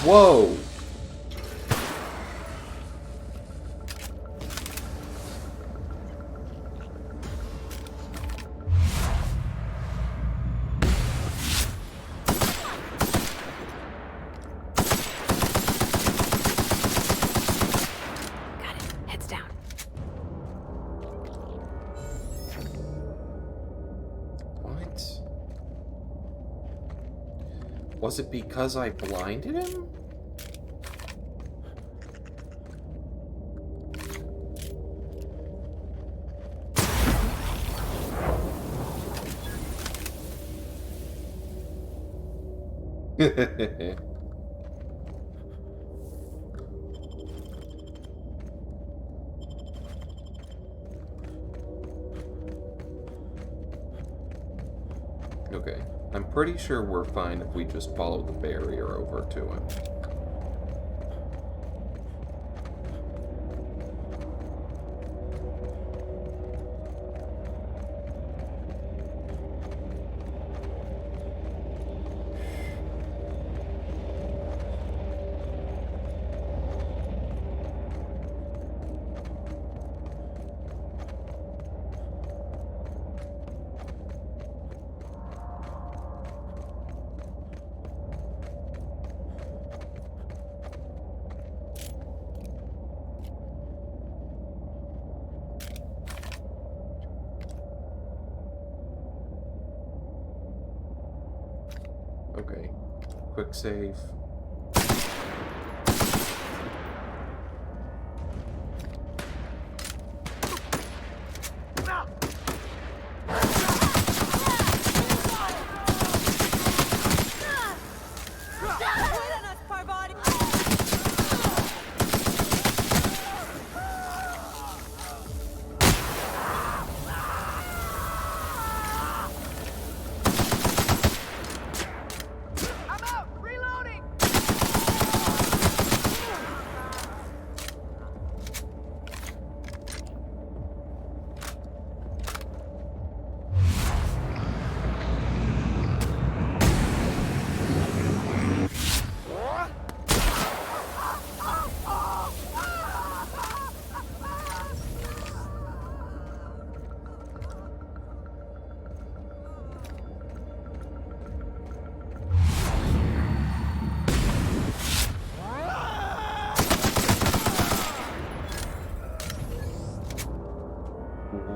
Whoa! Got it. Heads down. What? Was it because I blinded him? Okay. I'm pretty sure we're fine if we just follow the barrier over to him. Okay. Quick save.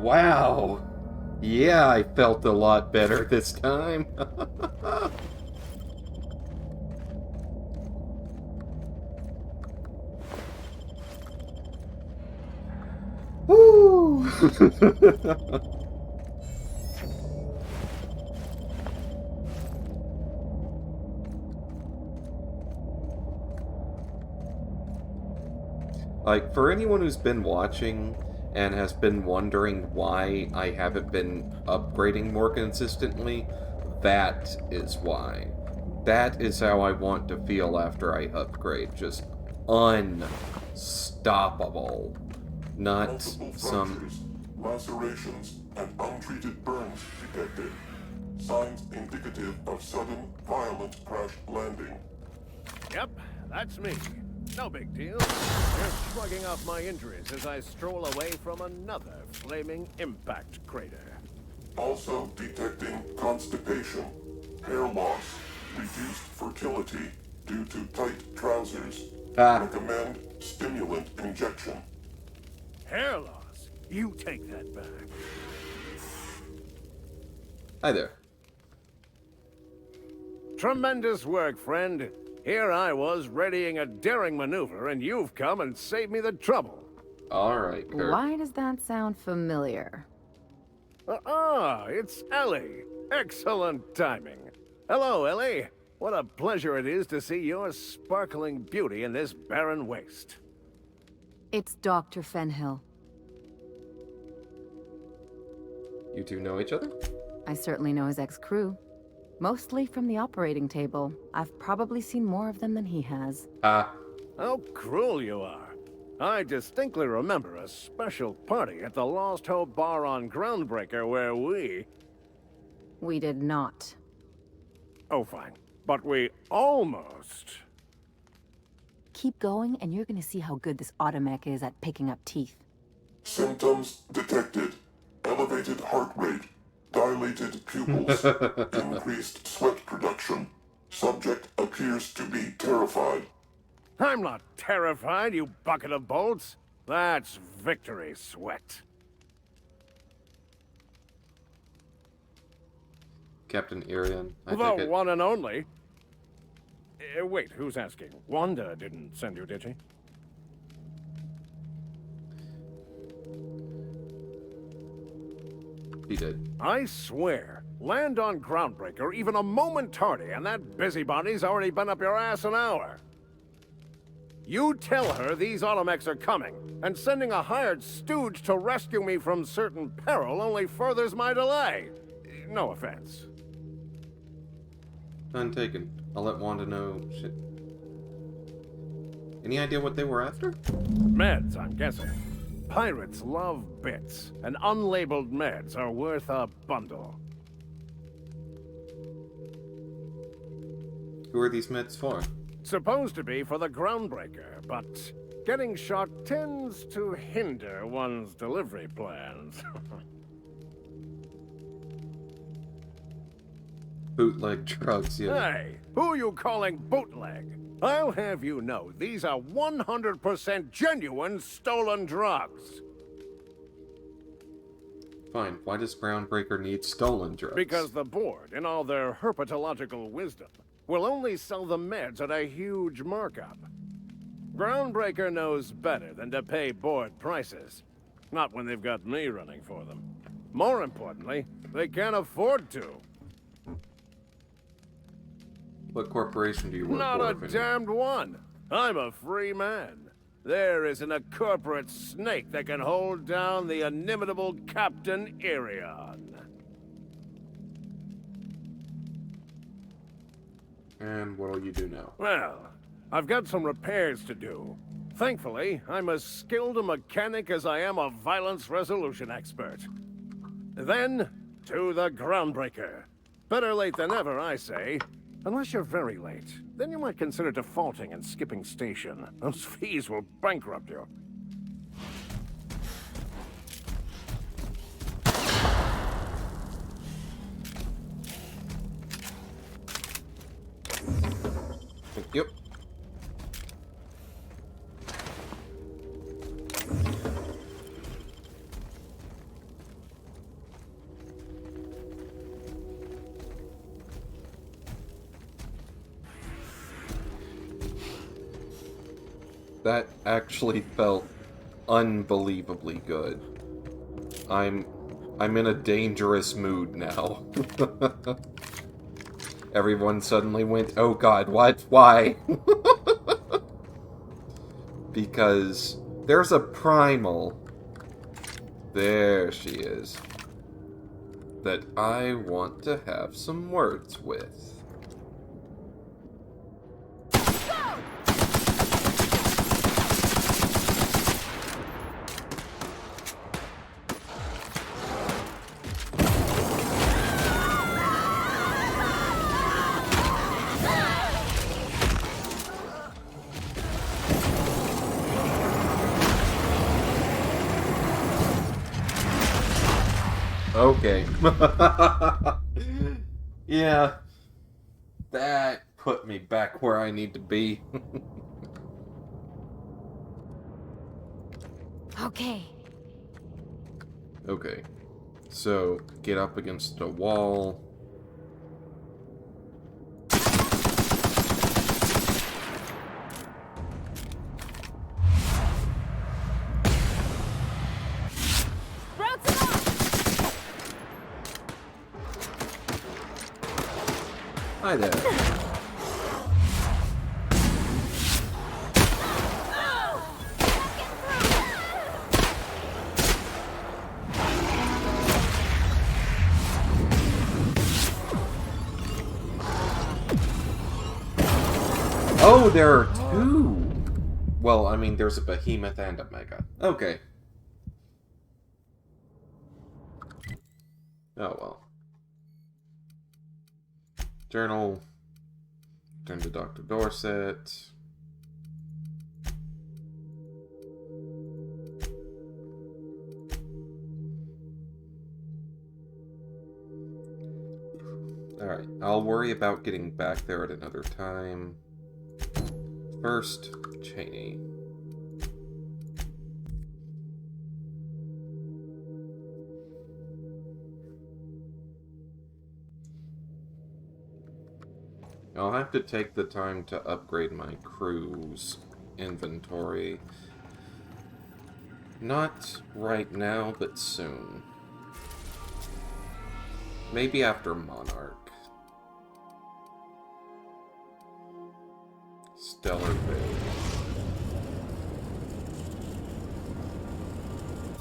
Wow. Yeah, I felt a lot better this time. Woo! Like, for anyone who's been watching and has been wondering why I haven't been upgrading more consistently, that is why. That is how I want to feel after I upgrade. Just unstoppable. Not Multiple some... fractures, lacerations, and untreated burns detected. Signs indicative of sudden, violent crash landing. Yep, that's me. No big deal. Just shrugging off my injuries as I stroll away from another flaming impact crater. Also detecting constipation, hair loss, reduced fertility due to tight trousers. Recommend stimulant injection. Hair loss? You take that back. Hi there. Tremendous work, friend. Here I was readying a daring maneuver, and you've come and saved me the trouble. Alright, Kurt. Why does that sound familiar? It's Ellie. Excellent timing. Hello, Ellie. What a pleasure it is to see your sparkling beauty in this barren waste. It's Dr. Fenhill. You two know each other? I certainly know his ex-crew. Mostly from the operating table. I've probably seen more of them than he has. Ah. How cruel you are. I distinctly remember a special party at the Lost Hope Bar on Groundbreaker where We did not. Oh, fine. But we almost... keep going and you're gonna see how good this automech is at picking up teeth. Symptoms detected. Elevated heart rate. Dilated pupils. Increased sweat production. Subject appears to be terrified. I'm not terrified, you bucket of bolts. That's victory sweat. Captain Irian, I The take it. one and only. Wait, who's asking? Wanda didn't send you, did she? He did. I swear, land on Groundbreaker even a moment tardy, and that busybody's already been up your ass an hour. You tell her these automechs are coming, and sending a hired stooge to rescue me from certain peril only furthers my delay. No offense. None taken. I'll let Wanda know. Shit. Any idea what they were after? Meds, I'm guessing. Pirates love bits, and unlabeled meds are worth a bundle. Who are these meds for? Supposed to be for the Groundbreaker, but getting shot tends to hinder one's delivery plans. Bootleg drugs, yeah. Hey, who you calling bootleg? I'll have you know, these are 100% genuine stolen drugs. Fine. Why does Groundbreaker need stolen drugs? Because the board, in all their herpetological wisdom, will only sell the meds at a huge markup. Groundbreaker knows better than to pay board prices. Not when they've got me running for them. More importantly, they can't afford to. What corporation do you work Not for? a if any? damned one. I'm a free man. There isn't a corporate snake that can hold down the inimitable Captain Irion. And what'll you do now? Well, I've got some repairs to do. Thankfully, I'm as skilled a mechanic as I am a violence resolution expert. Then, to the Groundbreaker. Better late than never, I say. Unless you're very late. Then you might consider defaulting and skipping station. Those fees will bankrupt you. Thank you. That actually felt unbelievably good. I'm in a dangerous mood now. Everyone suddenly went, "Oh God, what? Why?" Because there's a primal. There she is. That I want to have some words with. Okay. Yeah. That put me back where I need to be. Okay. Okay. So, get up against a wall. Hi there. Oh, there are two! Well, I mean, there's a behemoth and a mega. Okay. Oh well. Journal. Turn to Dr. Dorset. Alright, I'll worry about getting back there at another time. First, Cheney. I'll have to take the time to upgrade my crew's inventory. Not right now, but soon. Maybe after Monarch. Stellar Bay.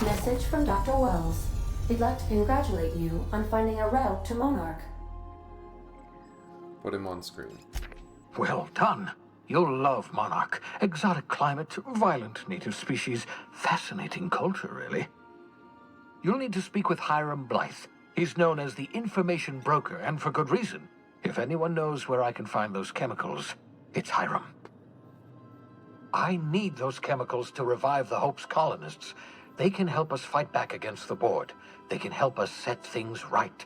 Message from Dr. Wells. He'd like to congratulate you on finding a route to Monarch. Put him on screen. Well done. You'll love Monarch. Exotic climate, violent native species, fascinating culture, really. You'll need to speak with Hiram Blythe. He's known as the information broker, and for good reason. If anyone knows where I can find those chemicals, it's Hiram. I need those chemicals to revive the Hope's colonists. They can help us fight back against the board. They can help us set things right.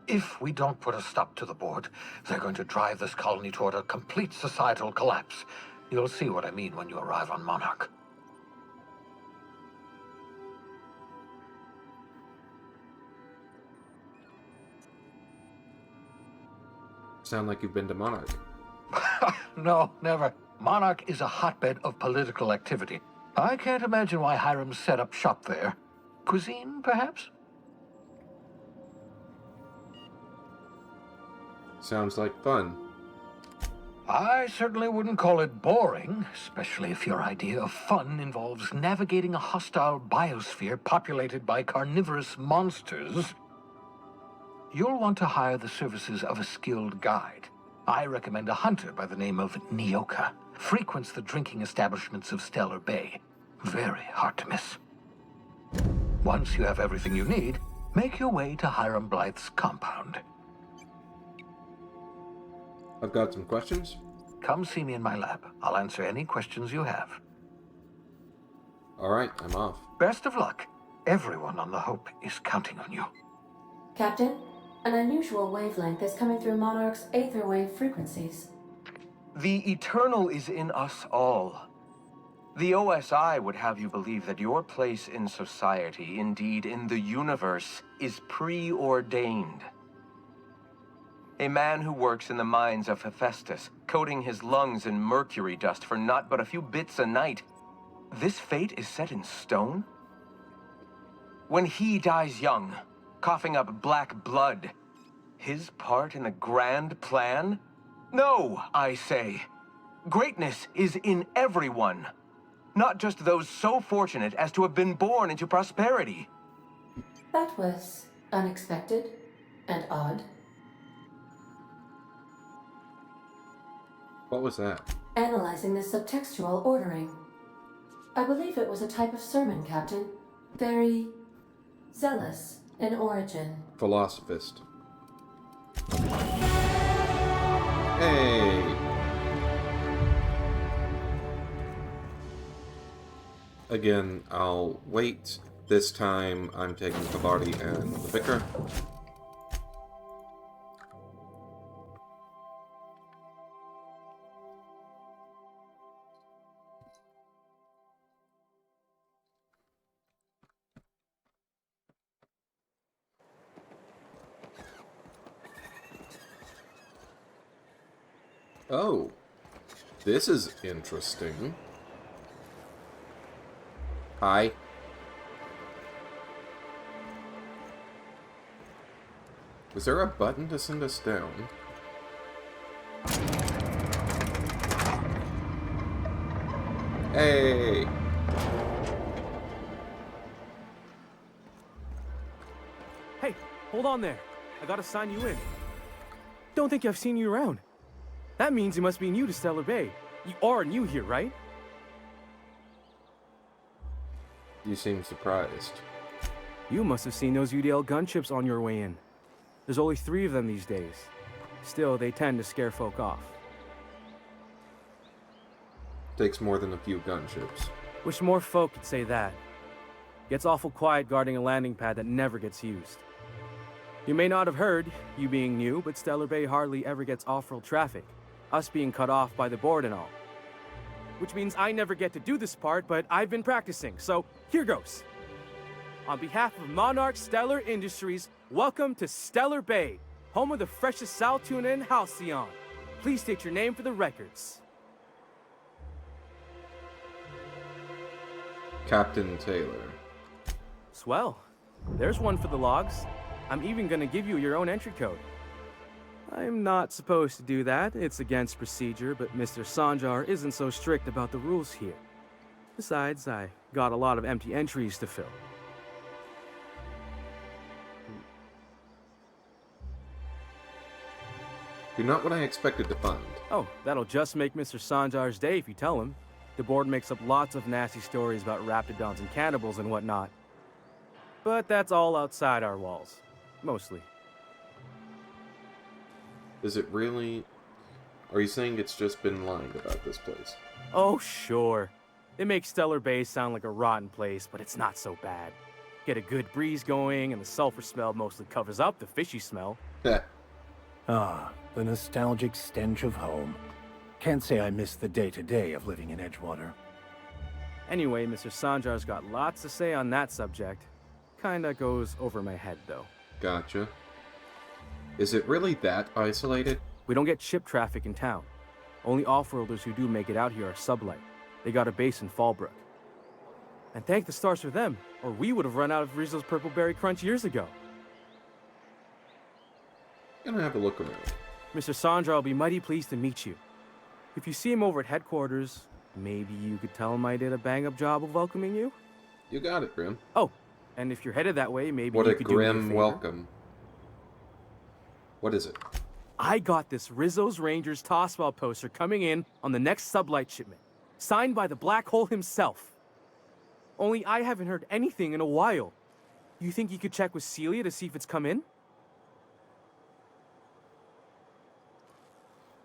If we don't put a stop to the board, they're going to drive this colony toward a complete societal collapse. You'll see what I mean when you arrive on Monarch. Sound like you've been to Monarch. No, never. Monarch is a hotbed of political activity. I can't imagine why Hiram set up shop there. Cuisine, perhaps? Sounds like fun. I certainly wouldn't call it boring, especially if your idea of fun involves navigating a hostile biosphere populated by carnivorous monsters. You'll want to hire the services of a skilled guide. I recommend a hunter by the name of Nyoka. Frequents the drinking establishments of Stellar Bay. Very hard to miss. Once you have everything you need, make your way to Hiram Blythe's compound. I've got some questions. Come see me in my lab. I'll answer any questions you have. Alright, I'm off. Best of luck. Everyone on the Hope is counting on you. Captain, an unusual wavelength is coming through Monarch's aether wave frequencies. The eternal is in us all. The OSI would have you believe that your place in society, indeed in the universe, is preordained. A man who works in the mines of Hephaestus, coating his lungs in mercury dust for not but a few bits a night. This fate is set in stone? When he dies young, coughing up black blood, his part in the grand plan? No, I say. Greatness is in everyone. Not just those so fortunate as to have been born into prosperity. That was unexpected and odd. What was that? Analyzing the subtextual ordering. I believe it was a type of sermon, Captain. Very zealous in origin. Philosophist. Hey! Again, I'll wait. This time, I'm taking the body and the vicar. Oh, this is interesting. Hi. Is there a button to send us down? Hey! Hey, hold on there. I gotta sign you in. Don't think I've seen you around. That means you must be new to Stellar Bay. You are new here, right? You seem surprised. You must have seen those UDL gunships on your way in. There's only 3 of them these days. Still, they tend to scare folk off. Takes more than a few gunships. Wish more folk could say that. Gets awful quiet guarding a landing pad that never gets used. You may not have heard, you being new, but Stellar Bay hardly ever gets off-world traffic. Us being cut off by the board and all. Which means I never get to do this part, but I've been practicing, so here goes. On behalf of Monarch Stellar Industries, welcome to Stellar Bay, home of the freshest sal tuna and halcyon. Please state your name for the records. Captain Taylor. Swell. There's one for the logs. I'm even gonna give you your own entry code. I'm not supposed to do that. It's against procedure, but Mr. Sanjar isn't so strict about the rules here. Besides, I got a lot of empty entries to fill. You're not what I expected to find. Oh, that'll just make Mr. Sanjar's day if you tell him. The board makes up lots of nasty stories about raptidons and cannibals and whatnot. But that's all outside our walls. Mostly. Is it really? Are you saying it's just been lying about this place? Oh, sure. It makes Stellar Bay sound like a rotten place, but it's not so bad. Get a good breeze going, and the sulfur smell mostly covers up the fishy smell. Heh. Ah, the nostalgic stench of home. Can't say I miss the day-to-day of living in Edgewater. Anyway, Mr. Sanjar's got lots to say on that subject. Kinda goes over my head, though. Gotcha. Is it really that isolated? We don't get ship traffic in town. Only off-worlders who do make it out here are Sublight. They got a base in Fallbrook. And thank the stars for them, or we would have run out of Rizzo's Purple Berry Crunch years ago. Gonna have a look around. Mr. Sanjar will be mighty pleased to meet you. If you see him over at headquarters, maybe you could tell him I did a bang-up job of welcoming you? You got it, Grim. Oh, and if you're headed that way, maybe What you a could do me a grim favor. welcome. What is it? I got this Rizzo's Rangers Tossball poster coming in on the next Sublight shipment, signed by the Black Hole himself. Only I haven't heard anything in a while. You think you could check with Celia to see if it's come in?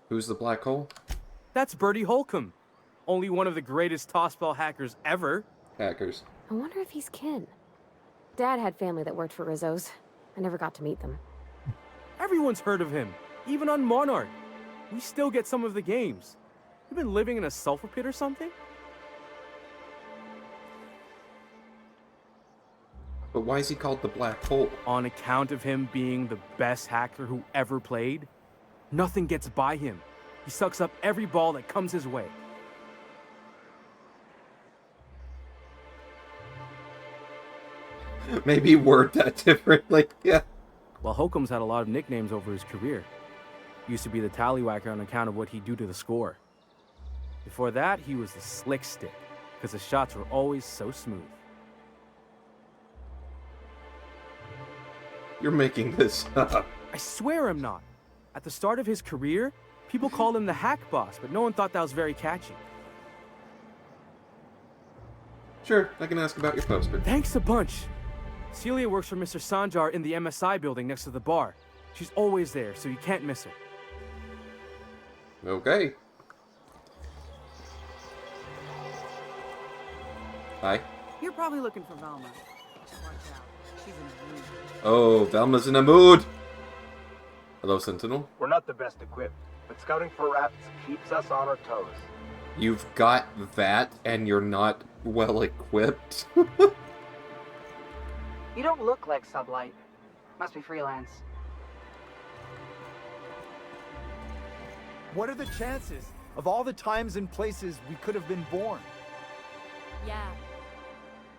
Who's the black hole? That's Bertie Holcomb. Only one of the greatest tossball hackers ever. Hackers. I wonder if he's kin. Dad had family that worked for Rizzo's. I never got to meet them. Everyone's heard of him, even on Monarch. We still get some of the games. You been living in a sulfur pit or something? But why is he called the black hole? On account of him being the best hacker who ever played. Nothing gets by him. He sucks up every ball that comes his way. Maybe word that differently. Yeah. Well, Holcomb's had a lot of nicknames over his career. Used to be the tallywhacker on account of what he'd do to the score. Before that, he was the slick stick, because his shots were always so smooth. You're making this up. I swear I'm not. At the start of his career, people called him the hack boss, but no one thought that was very catchy. Sure, I can ask about your poster. Thanks a bunch. Celia works for Mr. Sanjar in the MSI building next to the bar. She's always there, so you can't miss her. Okay. Hi. You're probably looking for Velma. Watch out. She's in a mood. Oh, Velma's in a mood. Hello, Sentinel. We're not the best equipped, but scouting for rats keeps us on our toes. You've got that, and you're not well equipped. You don't look like Sublight. Must be freelance. What are the chances of all the times and places we could have been born? Yeah.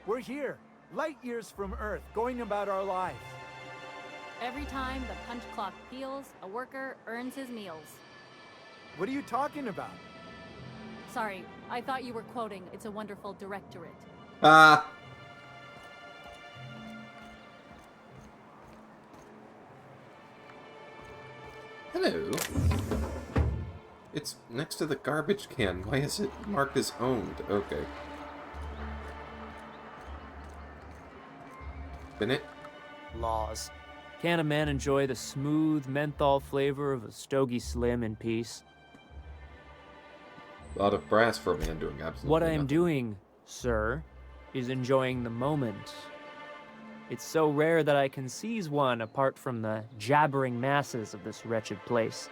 We're here, light years from Earth, going about our lives. Every time the punch clock peals, a worker earns his meals. What are you talking about? Sorry, I thought you were quoting It's a Wonderful Directorate. Ah. Hello. It's next to the garbage can. Why is it marked as owned? Okay. Bennett? Laws. Can a man enjoy the smooth menthol flavor of a Stogie Slim in peace? A lot of brass for a man doing absolutely What I am nothing. doing, sir, is enjoying the moment. It's so rare that I can seize one apart from the jabbering masses of this wretched place.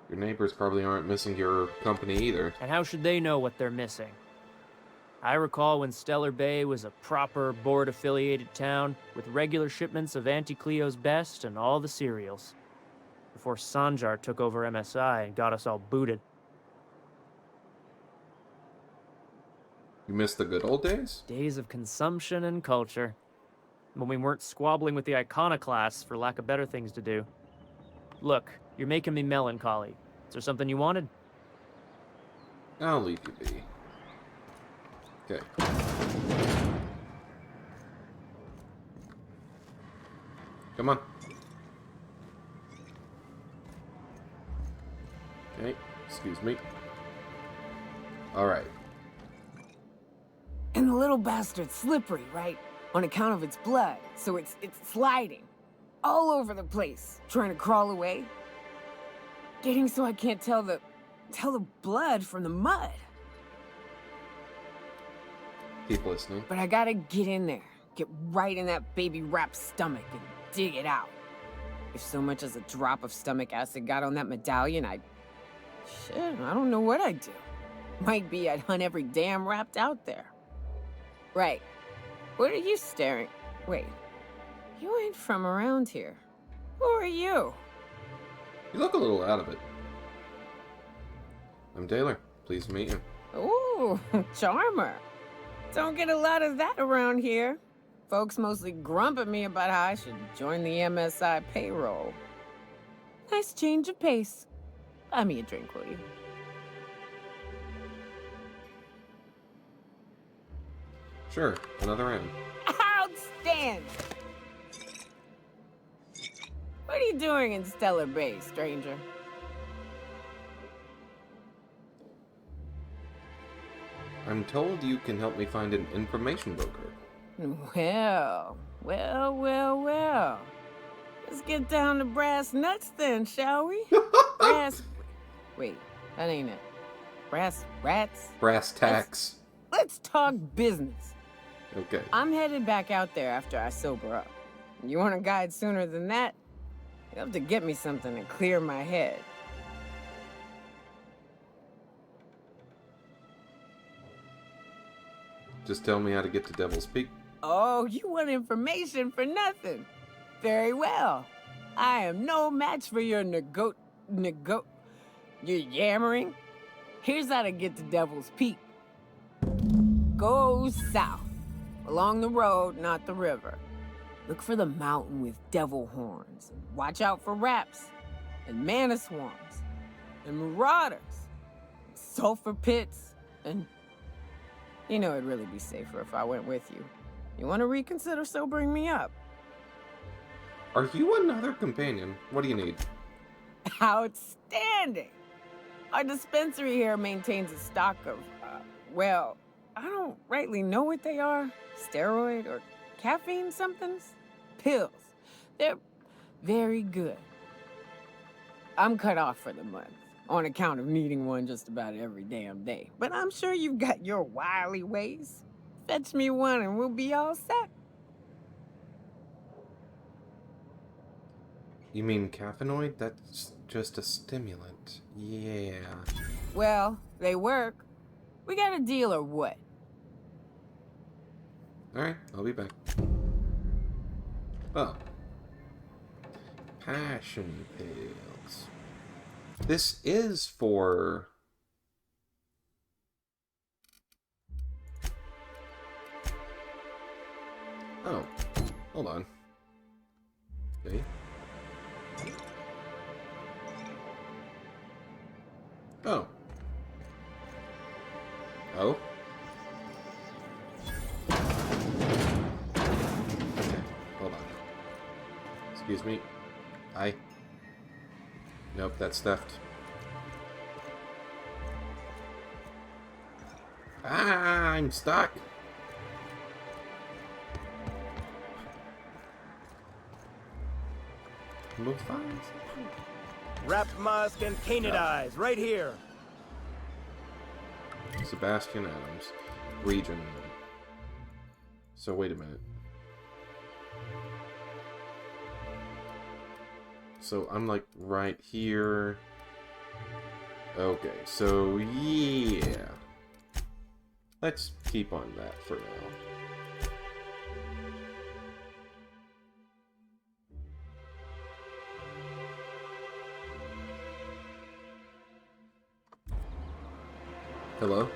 Your neighbors probably aren't missing your company either. And how should they know what they're missing? I recall when Stellar Bay was a proper board-affiliated town with regular shipments of Auntie Cleo's best and all the cereals. Before Sanjar took over MSI and got us all booted. You miss the good old days? Days of consumption and culture. When we weren't squabbling with the iconoclasts for lack of better things to do. Look, you're making me melancholy. Is there something you wanted? I'll leave you be. Okay. Come on. Okay, excuse me. Alright. And the little bastard's slippery, right? On account of its blood, so it's sliding. All over the place, trying to crawl away. Getting so I can't tell the blood from the mud. Keep listening. But I gotta get in there, get right in that baby rap's stomach and dig it out. If so much as a drop of stomach acid got on that medallion, shit, I don't know what I'd do. Might be I'd hunt every damn rapt out there. Right. What are you staring? Wait. You ain't from around here. Who are you? You look a little out of it. I'm Taylor. Pleased to meet you. Ooh, charmer. Don't get a lot of that around here. Folks mostly grump at me about how I should join the MSI payroll. Nice change of pace. Buy me a drink, will you? Sure, another round. Outstanding! What are you doing in Stellar Bay, stranger? I'm told you can help me find an information broker. Well. Let's get down to brass nuts then, shall we? Wait, that ain't it. Brass rats? Brass tacks. Let's talk business. Okay. I'm headed back out there after I sober up. You want a guide sooner than that? You have to get me something to clear my head. Just tell me how to get to Devil's Peak. Oh, you want information for nothing. Very well. I am no match for your your yammering. Here's how to get to Devil's Peak. Go south. Along the road, not the river. Look for the mountain with devil horns. Watch out for raps. And mana swarms. And marauders. Sulfur pits. And... you know it'd really be safer if I went with you. You want to reconsider sobering me up? Are you another companion? What do you need? Outstanding! Our dispensary here maintains a stock of, well, I don't rightly know what they are. Steroid or caffeine somethings? Pills. They're very good. I'm cut off for the month, on account of needing one just about every damn day. But I'm sure you've got your wily ways. Fetch me one and we'll be all set. You mean caffeinoid? That's just a stimulant. Yeah. Well, they work. We got a deal or what? Alright, I'll be back. Oh. Passion pills. This is for... oh. Hold on. Okay. Oh. Oh. Okay, hold on. Excuse me. Nope, that's theft. Ah, I'm stuck. Move fast. Wrap musk and canid eyes, right here. Sebastian Adams. Region. So wait a minute. So I'm like right here. Okay, so yeah. Let's keep on that for now. Hello?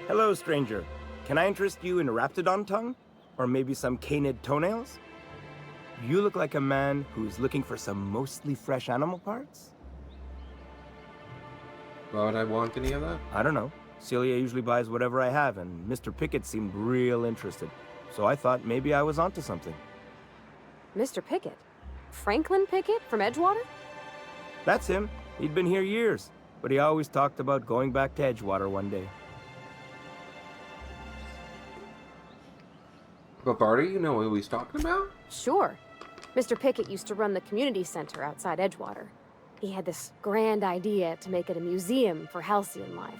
Hello, stranger. Can I interest you in a raptidon tongue? Or maybe some canid toenails? You look like a man who's looking for some mostly fresh animal parts? Why would I want any of that? I don't know. Celia usually buys whatever I have, and Mr. Pickett seemed real interested. So I thought maybe I was onto something. Mr. Pickett? Franklin Pickett from Edgewater? That's him. He'd been here years, but he always talked about going back to Edgewater one day. But Barty, you know who he's talking about? Sure. Mr. Pickett used to run the community center outside Edgewater. He had this grand idea to make it a museum for halcyon life.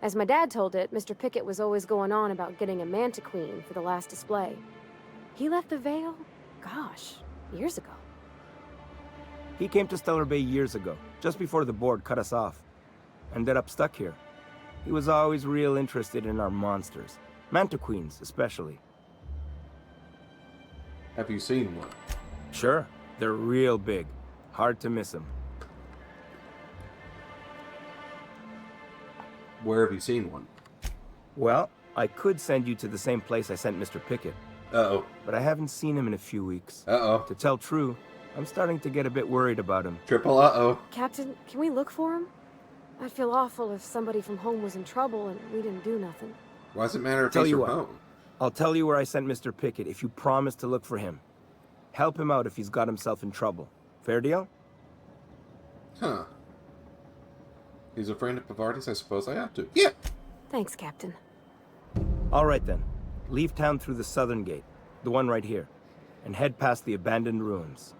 As my dad told it, Mr. Pickett was always going on about getting a manta queen for the last display. He left the Vale, gosh, years ago. He came to Stellar Bay years ago, just before the board cut us off. Ended up stuck here. He was always real interested in our monsters. Manta queens, especially. Have you seen one? Sure. They're real big. Hard to miss them. Where have you seen one? Well, I could send you to the same place I sent Mr. Pickett. Uh-oh. But I haven't seen him in a few weeks. Uh-oh. To tell true, I'm starting to get a bit worried about him. Triple uh-oh. Captain, can we look for him? I'd feel awful if somebody from home was in trouble and we didn't do nothing. Why does it matter if Tell he's you from what, home? I'll tell you where I sent Mr. Pickett if you promise to look for him. Help him out if he's got himself in trouble. Fair deal? Huh. He's a friend of Pavarti's, I suppose I have to. Yeah! Thanks, Captain. All right then. Leave town through the southern gate, the one right here, and head past the abandoned ruins.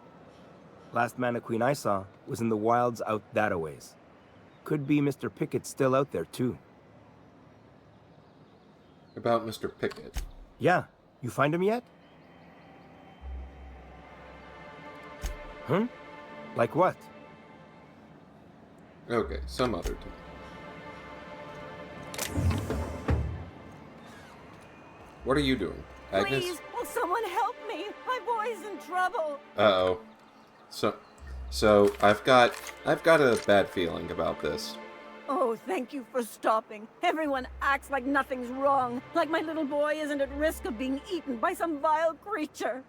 Last Mana Queen I saw was in the wilds out that-a-ways. Could be Mr. Pickett still out there, too. About Mr. Pickett. Yeah. You find him yet? Hmm? Like what? Okay, some other time. What are you doing, Agnes? Please, will someone help me? My boy's in trouble. Uh-oh. So I've got a bad feeling about this. Oh, thank you for stopping. Everyone acts like nothing's wrong, like my little boy isn't at risk of being eaten by some vile creature.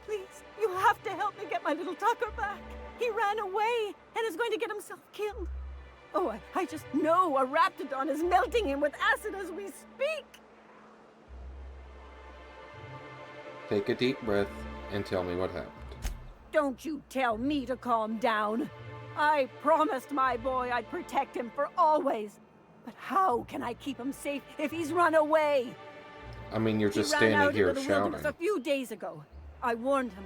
Please, you have to help me get my little Tucker back. He ran away and is going to get himself killed. Oh, I just know a raptidon is melting him with acid as we speak. Take a deep breath and tell me what happened. Don't you tell me to calm down. I promised my boy I'd protect him for always. But how can I keep him safe if he's run away? I mean, you're just He ran standing out here into the wilderness shouting. a few days ago. I warned him